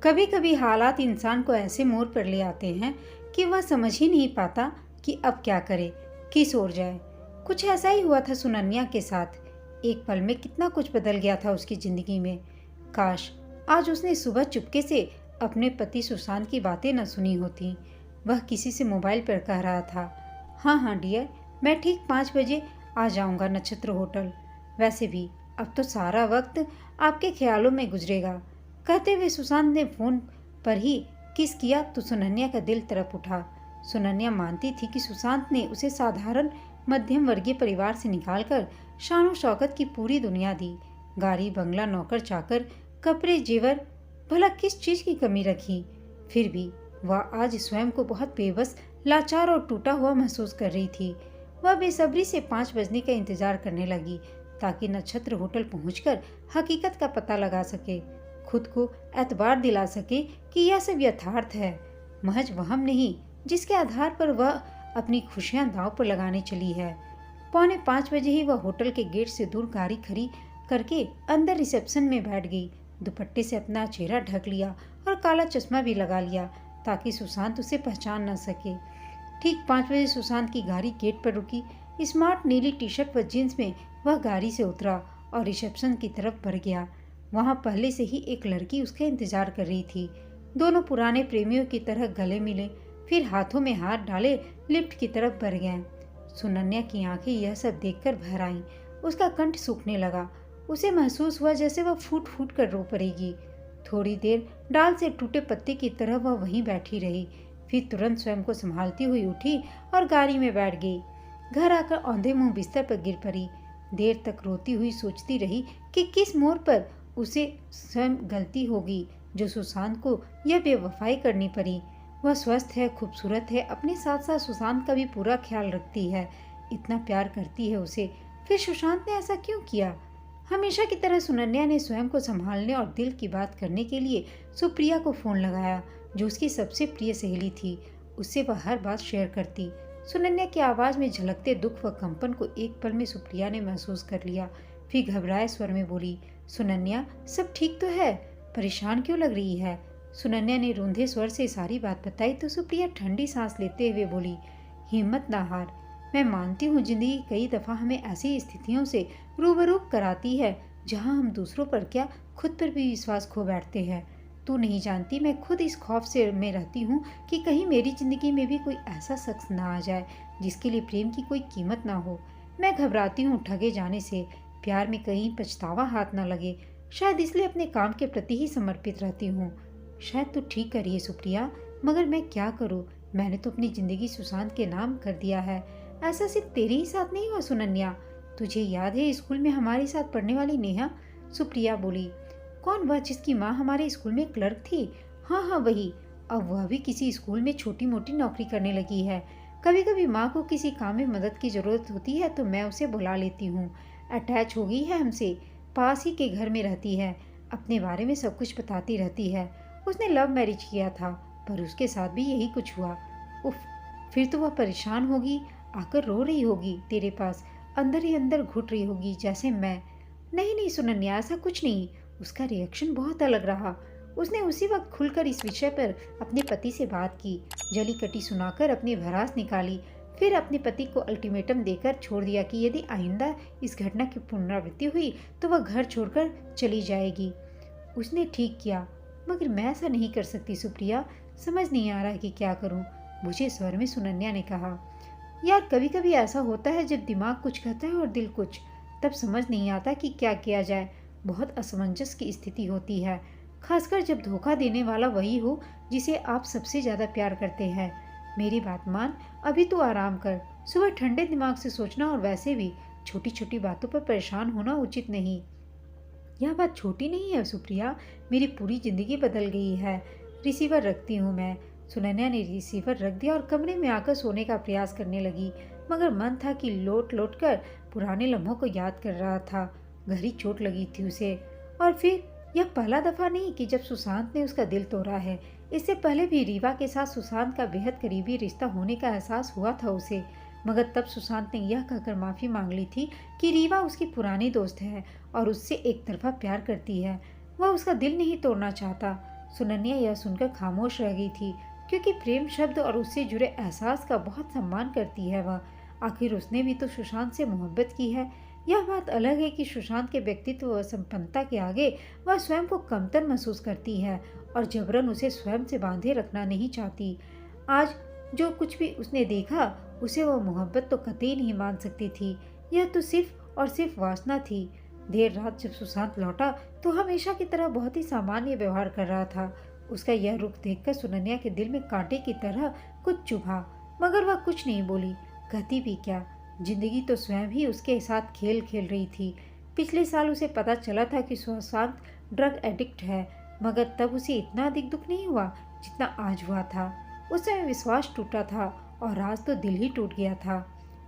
कभी कभी हालात इंसान को ऐसे मोड़ पर ले आते हैं कि वह समझ ही नहीं पाता कि अब क्या करे, किस ओर जाए। कुछ ऐसा ही हुआ था सुनन्या के साथ। एक पल में कितना कुछ बदल गया था उसकी जिंदगी में। काश आज उसने सुबह चुपके से अपने पति सुशांत की बातें न सुनी होती। वह किसी से मोबाइल पर कह रहा था, हाँ हाँ डियर, मैं ठीक 5 बजे आ जाऊंगा नक्षत्र होटल। वैसे भी अब तो सारा वक्त आपके ख्यालों में गुजरेगा। कहते हुए सुशांत ने फोन पर ही किस किया तो सुनन्या का दिल तड़प उठा। सुनन्या मानती थी कि सुशांत ने उसे साधारण मध्यम वर्गीय परिवार से निकालकर शान शौकत की पूरी दुनिया दी। गाड़ी बंगला, नौकर चाकर, कपड़े जेवर, भला किस चीज की कमी रखी। फिर भी वह आज स्वयं को बहुत बेबस, लाचार और टूटा हुआ महसूस कर रही थी। वह बेसब्री से 5 बजने का इंतजार करने लगी ताकि नक्षत्र होटल पहुंचकर हकीकत का पता लगा सके, खुद को एतबार दिला सके कि यह सब यथार्थ है, महज वहम नहीं जिसके आधार पर वह अपनी खुशियां दांव पर लगाने चली है। 4:45 ही वह होटल के गेट से दूर गाड़ी खड़ी करके अंदर रिसेप्शन में बैठ गई। दुपट्टे से अपना चेहरा ढक लिया और काला चश्मा भी लगा लिया ताकि सुशांत उसे पहचान न सके। ठीक 5 बजे सुशांत की गाड़ी गेट पर रुकी। स्मार्ट नीली टी शर्ट व जींस में वह गाड़ी से उतरा और रिसेप्शन की तरफ बढ़ गया। वहां पहले से ही एक लड़की उसका इंतजार कर रही थी। दोनों पुराने प्रेमियों की तरह गले मिले, फिर हाथों में हाथ डाले लिफ्ट की तरफ बढ़ गए। सुनन्या की आंखें यह सब देखकर भर आईं। उसका कंठ सूखने लगा। उसे महसूस हुआ जैसे वह फूट फूट कर रो पड़ेगी। थोड़ी देर डाल से टूटे पत्ते की तरह वह वहीं बैठी रही, फिर तुरंत स्वयं को संभालती हुई उठी और गाड़ी में बैठ गई। घर आकर औंधे मुंह बिस्तर पर गिर पड़ी। देर तक रोती हुई सोचती रही कि किस मोड़ पर उसे स्वयं गलती होगी जो सुशांत को यह बेवफाई करनी पड़ी। वह स्वस्थ है, खूबसूरत है, अपने साथ साथ सुशांत का भी पूरा ख्याल रखती है, इतना प्यार करती है उसे, फिर सुशांत ने ऐसा क्यों किया। हमेशा की तरह सुनन्या ने स्वयं को संभालने और दिल की बात करने के लिए सुप्रिया को फोन लगाया, जो उसकी सबसे प्रिय सहेली थी। उससे वह हर बात शेयर करती। सुनन्या की आवाज में झलकते दुख व कंपन को एक पल में सुप्रिया ने महसूस कर लिया। फिर घबराए स्वर में बोली, सुनन्या सब ठीक तो है, परेशान क्यों लग रही है। सुनन्या ने रूंधे स्वर से सारी बात बताई तो सुप्रिया ठंडी सांस लेते हुए बोली, हिम्मत ना हार, मैं मानती हूँ जिंदगी कई दफा हमें ऐसी स्थितियों से रूबरू कराती है जहाँ हम दूसरों पर क्या खुद पर भी विश्वास खो बैठते हैं। तू नहीं जानती, मैं खुद इस खौफ से में रहती हूँ कि कहीं मेरी जिंदगी में भी कोई ऐसा शख्स ना आ जाए जिसके लिए प्रेम की कोई कीमत ना हो। मैं घबराती हूँ ठगे जाने से, प्यार में कहीं पछतावा हाथ ना लगे, शायद इसलिए अपने काम के प्रति ही समर्पित रहती हूँ। शायद तू ठीक करिए सुप्रिया, मगर मैं क्या करूँ, मैंने तो अपनी जिंदगी सुशांत के नाम कर दिया है। ऐसा सिर्फ तेरे ही साथ नहीं हुआ सुनन्या, तुझे याद है स्कूल में हमारे साथ पढ़ने वाली नेहा। सुप्रिया बोली, कौन वह जिसकी माँ हमारे स्कूल में क्लर्क थी। हाँ हाँ वही, अब वह भी किसी स्कूल में छोटी मोटी नौकरी करने लगी है। कभी कभी माँ को किसी काम में मदद की जरूरत होती है तो मैं उसे बुला लेती हूँ। अटैच हो गई है हमसे, पास ही के घर में रहती है, अपने बारे में सब कुछ बताती रहती है। उसने लव मैरिज किया था पर उसके साथ भी यही कुछ हुआ। उफ, फिर तो वह परेशान होगी, आकर रो रही होगी तेरे पास, अंदर ही अंदर घुट रही होगी जैसे मैं। नहीं नहीं सुनन्या, ऐसा कुछ नहीं। उसका रिएक्शन बहुत अलग रहा। उसने उसी वक्त खुलकर इस विषय पर अपने पति से बात की, जली कटी सुनाकर अपनी भड़ास निकाली, फिर अपने पति को अल्टीमेटम देकर छोड़ दिया कि यदि आइंदा इस घटना की पुनरावृत्ति हुई तो वह घर छोड़कर चली जाएगी। उसने ठीक किया, मगर मैं ऐसा नहीं कर सकती सुप्रिया, समझ नहीं आ रहा है कि क्या करूं, बुझे स्वर में सुनन्या ने कहा। यार कभी कभी ऐसा होता है जब दिमाग कुछ कहता है और दिल कुछ, तब समझ नहीं आता कि क्या किया जाए। बहुत असमंजस की स्थिति होती है, खासकर जब धोखा देने वाला वही हो जिसे आप सबसे ज्यादा प्यार करते हैं। मेरी बात मान, अभी तो आराम कर, सुबह ठंडे दिमाग से सोचना, और वैसे भी छोटी छोटी बातों पर परेशान होना उचित नहीं। यह बात छोटी नहीं है सुप्रिया, मेरी पूरी जिंदगी बदल गई है। रिसीवर रखती हूँ मैं। सुनन्या ने रिसीवर रख दिया और कमरे में आकर सोने का प्रयास करने लगी, मगर मन था कि लौट लौट कर पुराने लम्हों को याद कर रहा था। गहरी चोट लगी थी उसे, और फिर यह पहला दफा नहीं कि जब सुशांत ने उसका दिल तोड़ा है। इससे पहले भी रीवा के साथ सुशांत का बेहद करीबी रिश्ता होने का एहसास हुआ था उसे, मगर तब सुशांत ने यह कहकर माफ़ी मांग ली थी कि रीवा उसकी पुरानी दोस्त है और उससे एक तरफा प्यार करती है। वह उसका दिल नहीं तोड़ना चाहता, सुनन्या यह सुनकर खामोश रह गई थी, क्योंकि प्रेम शब्द और उससे जुड़े एहसास का बहुत सम्मान करती है वह। आखिर उसने भी तो सुशांत से मोहब्बत की है। यह बात अलग है कि सुशांत के व्यक्तित्व व संपन्नता के आगे वह स्वयं को कमतर महसूस करती है और जबरन उसे स्वयं से बांधे रखना नहीं चाहती। आज जो कुछ भी उसने देखा उसे वह मोहब्बत तो कतई नहीं मान सकती थी। यह तो सिर्फ और सिर्फ वासना थी। देर रात जब सुशांत लौटा तो हमेशा की तरह बहुत ही सामान्य व्यवहार कर रहा था। उसका यह रुख देखकर सुनन्या के दिल में कांटे की तरह कुछ चुभा, मगर वह कुछ नहीं बोली। कहती भी क्या, जिंदगी तो स्वयं ही उसके साथ खेल खेल रही थी। पिछले साल उसे पता चला था कि सुशांत ड्रग एडिक्ट है, मगर तब उसे इतना अधिक दुख नहीं हुआ जितना आज हुआ था। उस समय विश्वास टूटा था और आज तो दिल ही टूट गया था।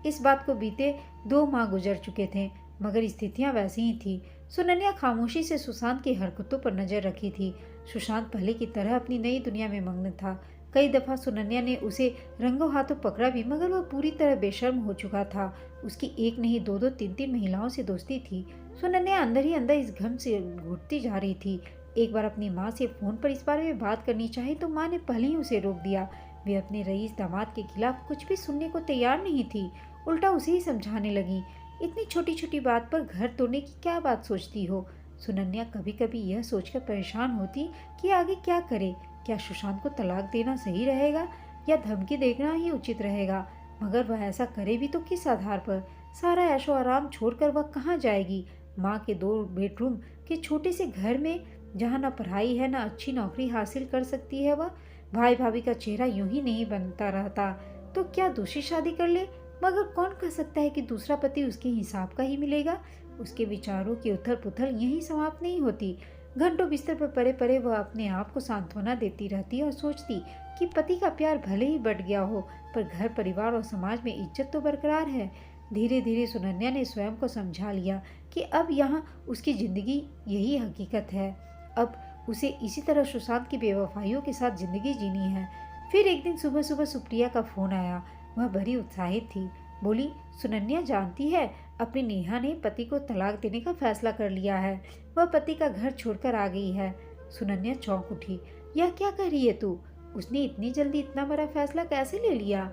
इस बात को बीते 2 माह गुजर चुके थे, मगर स्थितियां वैसी ही थी। सुनन्या खामोशी से सुशांत की हरकतों पर नजर रखी थी। सुशांत पहले की तरह अपनी नई दुनिया में मग्न था। कई दफा सुनन्या ने उसे रंगों हाथों पकड़ा भी, मगर वह पूरी तरह बेशर्म हो चुका था। उसकी एक नहीं 2-2 3-3 महिलाओं से दोस्ती थी। सुनन्या अंदर ही अंदर इस घम से घुटती जा रही थी। एक बार अपनी माँ से फोन पर इस बारे में बात करनी चाही तो माँ ने पहले ही उसे रोक दिया। वे अपने रईस दामाद के खिलाफ कुछ भी सुनने को तैयार नहीं थी, उल्टा उसे ही समझाने लगी। इतनी छोटी छोटी बात पर घर तोड़ने की क्या बात सोचती हो? सुनन्या कभी कभी यह सोचकर परेशान होती कि आगे क्या करे। क्या सुशांत को तलाक देना सही रहेगा या धमकी देना ही उचित रहेगा? मगर वह ऐसा करे भी तो किस आधार पर? सारा ऐशो आराम छोड़कर वह कहाँ जाएगी? माँ के 2 बेडरूम के छोटे से घर में, जहाँ न पढ़ाई है न अच्छी नौकरी हासिल कर सकती है वह। भाई भाभी का चेहरा यूं ही नहीं बनता रहता, तो क्या दूसरी शादी कर ले? मगर कौन कह सकता है कि दूसरा पति उसके हिसाब का ही मिलेगा? उसके विचारों की उथल पुथल यहीं समाप्त नहीं होती। घंटों बिस्तर पर पड़े पड़े वह अपने आप को सांत्वना देती रहती और सोचती कि पति का प्यार भले ही बढ़ गया हो, पर घर परिवार और समाज में इज्जत तो बरकरार है। धीरे धीरे सुनन्या ने स्वयं को समझा लिया कि अब यहाँ उसकी जिंदगी यही हकीकत है। अब उसे इसी तरह सुशांत की बेवफाइयों के साथ जिंदगी जीनी है। फिर एक दिन सुबह सुबह सुप्रिया का फोन आया। वह बड़ी उत्साहित थी। बोली, सुनन्या जानती है, अपनी नेहा ने पति को तलाक देने का फैसला कर लिया है। वह पति का घर छोड़कर आ गई है। सुनन्या चौंक उठी। यह क्या कह रही है तू? उसने इतनी जल्दी इतना बड़ा फैसला कैसे ले लिया?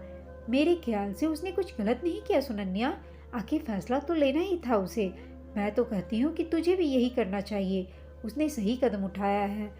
मेरे ख्याल से उसने कुछ गलत नहीं किया सुनन्या। आखिर फैसला तो लेना ही था उसे। मैं तो कहती हूँ कि तुझे भी यही करना चाहिए। उसने सही कदम उठाया है।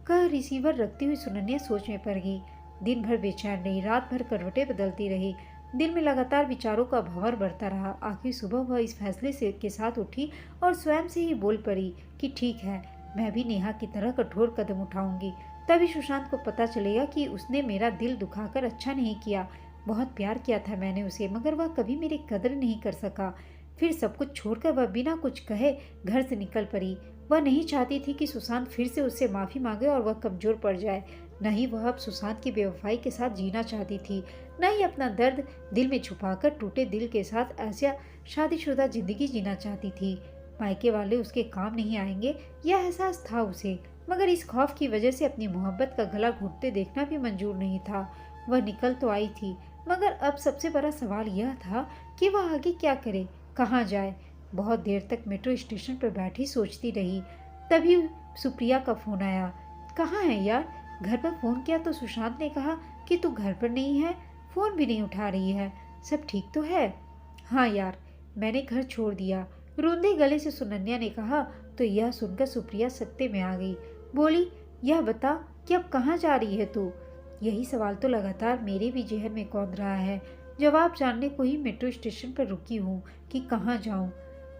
कह रिसीवर रखती हुई सुनन्या सोच में पड़ गई। दिन भर बेचैन रही, रात भर करवटें बदलती रही। दिल में लगातार विचारों का भंवर बढ़ता रहा। आखिर सुबह वह इस फैसले से के साथ उठी और स्वयं से ही बोल पड़ी कि ठीक है, मैं भी नेहा की तरह कठोर कदम उठाऊंगी। तभी सुशांत को पता चलेगा कि उसने मेरा दिल दुखाकर अच्छा नहीं किया। बहुत प्यार किया था मैंने उसे, मगर वह कभी मेरी कदर नहीं कर सका। फिर सब कुछ छोड़कर वह बिना कुछ कहे घर से निकल पड़ी। वह नहीं चाहती थी कि सुशांत फिर से उससे माफ़ी मांगे और वह कमज़ोर पड़ जाए। न ही वह अब सुशांत की बेवफाई के साथ जीना चाहती थी, न ही अपना दर्द दिल में छुपाकर टूटे दिल के साथ ऐसा शादीशुदा जिंदगी जीना चाहती थी। मायके वाले उसके काम नहीं आएंगे, यह एहसास था उसे, मगर इस खौफ की वजह से अपनी मोहब्बत का गला घुटते देखना भी मंजूर नहीं था। वह निकल तो आई थी, मगर अब सबसे बड़ा सवाल यह था कि वह आगे क्या करे, कहाँ जाए। बहुत देर तक मेट्रो स्टेशन पर बैठी सोचती रही। तभी सुप्रिया का फोन आया। कहाँ है यार? घर पर फोन किया तो सुशांत ने कहा कि तू घर पर नहीं है, फोन भी नहीं उठा रही है। सब ठीक तो है? हाँ यार, मैंने घर छोड़ दिया, रोंदे गले से सुनन्या ने कहा। तो यह सुनकर सुप्रिया सत्ते में आ गई। बोली, यह बता कि अब कहाँ जा रही है तू? यही सवाल तो लगातार मेरे भी जहन में कौंध रहा है। जवाब जानने को ही मेट्रो स्टेशन पर रुकी हूँ कि कहाँ जाऊँ।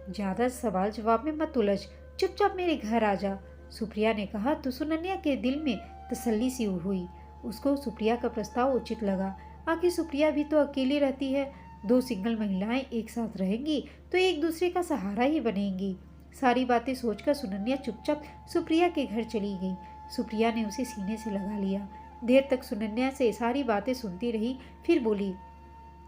ज़्यादा सवाल जवाब में मत उलझ, चुपचाप मेरे घर आ जा, सुप्रिया ने कहा। तो सुनन्या के दिल में तसल्ली सी हुई। उसको सुप्रिया का प्रस्ताव उचित लगा। आखिर सुप्रिया भी तो अकेली रहती है। 2 सिंगल महिलाएं एक साथ रहेंगी तो एक दूसरे का सहारा ही बनेंगी। सारी बातें सोचकर सुनन्या चुपचाप सुप्रिया के घर चली गई। सुप्रिया ने उसे सीने से लगा लिया। देर तक सुनन्या से सारी बातें सुनती रही, फिर बोली,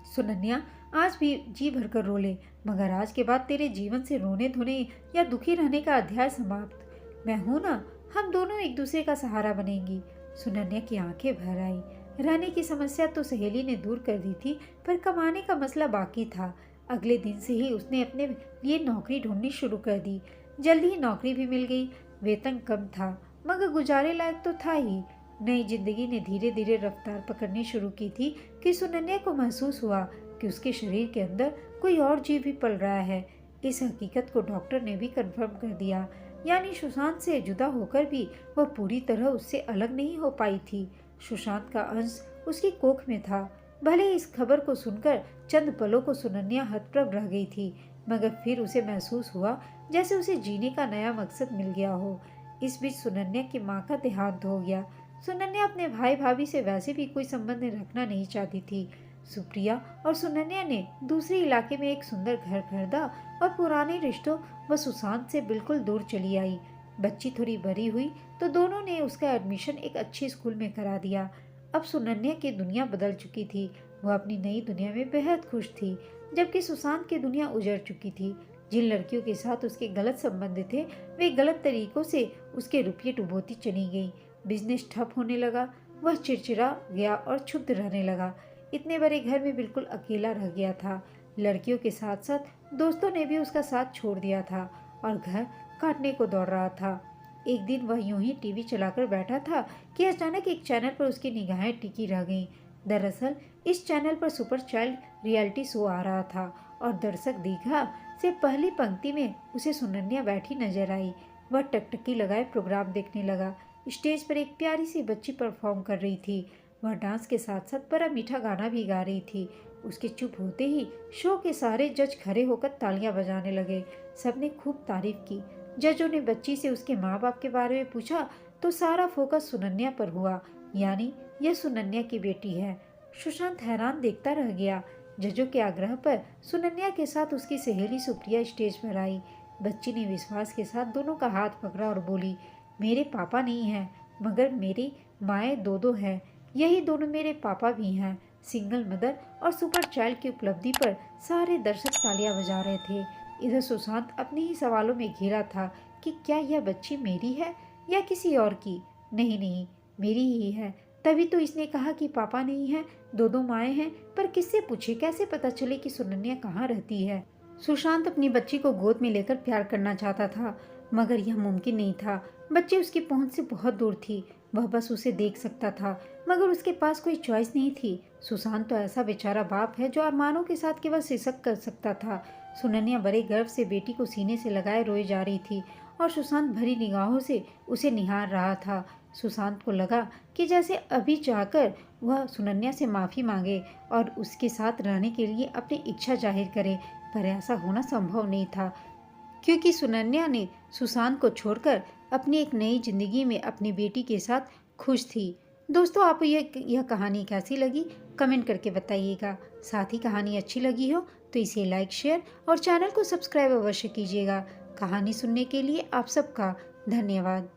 सुनन्या, आज भी जी भरकर रो ले, मगर आज के बाद तेरे जीवन से रोने धोने या दुखी रहने का अध्याय समाप्त। मैं हूं ना, हम दोनों एक दूसरे का सहारा बनेंगी। सुनन्या की आंखें भर आई। रहने की समस्या तो सहेली ने दूर कर दी थी, पर कमाने का मसला बाकी था। अगले दिन से ही उसने अपने लिए नौकरी ढूंढनी शुरू कर दी। जल्दी ही नौकरी भी मिल गई। वेतन कम था, मगर गुजारे लायक तो था ही। नई जिंदगी ने धीरे धीरे रफ्तार पकड़नी शुरू की थी कि सुनन्या को महसूस हुआ कि उसके शरीर के अंदर कोई और जीव भी पल रहा है। इस हकीकत को डॉक्टर ने भी कंफर्म कर दिया, यानी सुशांत से जुदा होकर भी वह पूरी तरह उससे अलग नहीं हो पाई थी। सुशांत का अंश उसकी कोख में था। भले ही इस खबर को सुनकर चंद पलों को सुनन्या हतप्रभ रह गई थी, मगर फिर उसे महसूस हुआ जैसे उसे जीने का नया मकसद मिल गया हो। इस बीच सुनन्या की माँ का देहांत हो गया। सुनन्या अपने भाई भाभी से वैसे भी कोई संबंध रखना नहीं चाहती थी। सुप्रिया और सुनन्या ने दूसरे इलाके में एक सुंदर घर खरीदा और पुराने रिश्तों व सुशांत से बिल्कुल दूर चली आई। बच्ची थोड़ी बड़ी हुई तो दोनों ने उसका एडमिशन एक अच्छे स्कूल में करा दिया। अब सुनन्या की दुनिया बदल चुकी थी। वह अपनी नई दुनिया में बेहद खुश थी, जबकि सुशांत की दुनिया उजड़ चुकी थी। जिन लड़कियों के साथ उसके गलत संबंध थे, वे गलत तरीकों से उसके रुपये डुबोती चली गई। बिजनेस ठप होने लगा। वह चिड़चिड़ा गया और क्षुब्ध रहने लगा। इतने बड़े घर में बिल्कुल अकेला रह गया था। लड़कियों के साथ साथ दोस्तों ने भी उसका साथ छोड़ दिया था और घर काटने को दौड़ रहा था। एक दिन वह यूं ही टीवी चलाकर बैठा था कि अचानक एक चैनल पर उसकी निगाहें टिकी रह गईं। दरअसल इस चैनल पर सुपर चाइल्ड रियलिटी शो आ रहा था और दर्शक दीघा से पहली पंक्ति में उसे सुनन्या बैठी नजर आई। वह टकटकी लगाए प्रोग्राम देखने लगा। स्टेज पर एक प्यारी सी बच्ची परफॉर्म कर रही थी। वह डांस के साथ साथ बड़ा मीठा गाना भी गा रही थी। उसके चुप होते ही शो के सारे जज खड़े होकर तालियां बजाने लगे। सबने खूब तारीफ की। जजों ने बच्ची से उसके माँ बाप के बारे में पूछा तो सारा फोकस सुनन्या पर हुआ, यानी यह सुनन्या की बेटी है। सुशांत हैरान देखता रह गया। जजों के आग्रह पर सुनन्या के साथ उसकी सहेली सुप्रिया स्टेज पर आई। बच्ची ने विश्वास के साथ दोनों का हाथ पकड़ा और बोली, मेरे पापा नहीं हैं, मगर मेरी माएँ दो हैं। यही दोनों मेरे पापा भी हैं। सिंगल मदर और सुपर चाइल्ड की उपलब्धि पर सारे दर्शक तालियां बजा रहे थे। इधर सुशांत अपने ही सवालों में घिरा था कि क्या यह बच्ची मेरी है या किसी और की। नहीं नहीं, मेरी ही है। तभी तो इसने कहा कि पापा नहीं है, दो माएँ हैं। पर किससे पूछे, कैसे पता चले कि सुनन्या कहाँ रहती है। सुशांत अपनी बच्ची को गोद में लेकर प्यार करना चाहता था, मगर यह मुमकिन नहीं था। बच्ची उसकी पहुंच से बहुत दूर थी। वह बस उसे देख सकता था, मगर उसके पास कोई चॉइस नहीं थी। सुशांत तो ऐसा बेचारा बाप है जो अरमानों के साथ केवल सिसक कर सकता था। सुनन्या बड़े गर्व से बेटी को सीने से लगाए रोए जा रही थी और सुशांत भरी निगाहों से उसे निहार रहा था। सुशांत को लगा कि जैसे अभी चाहकर वह सुनन्या से माफ़ी मांगे और उसके साथ रहने के लिए अपनी इच्छा जाहिर करे, पर ऐसा होना संभव नहीं था, क्योंकि सुनन्या ने सुशांत को छोड़कर अपनी एक नई जिंदगी में अपनी बेटी के साथ खुश थी। दोस्तों, आपको यह कहानी कैसी लगी कमेंट करके बताइएगा। साथ ही कहानी अच्छी लगी हो तो इसे लाइक, शेयर और चैनल को सब्सक्राइब अवश्य कीजिएगा। कहानी सुनने के लिए आप सबका धन्यवाद।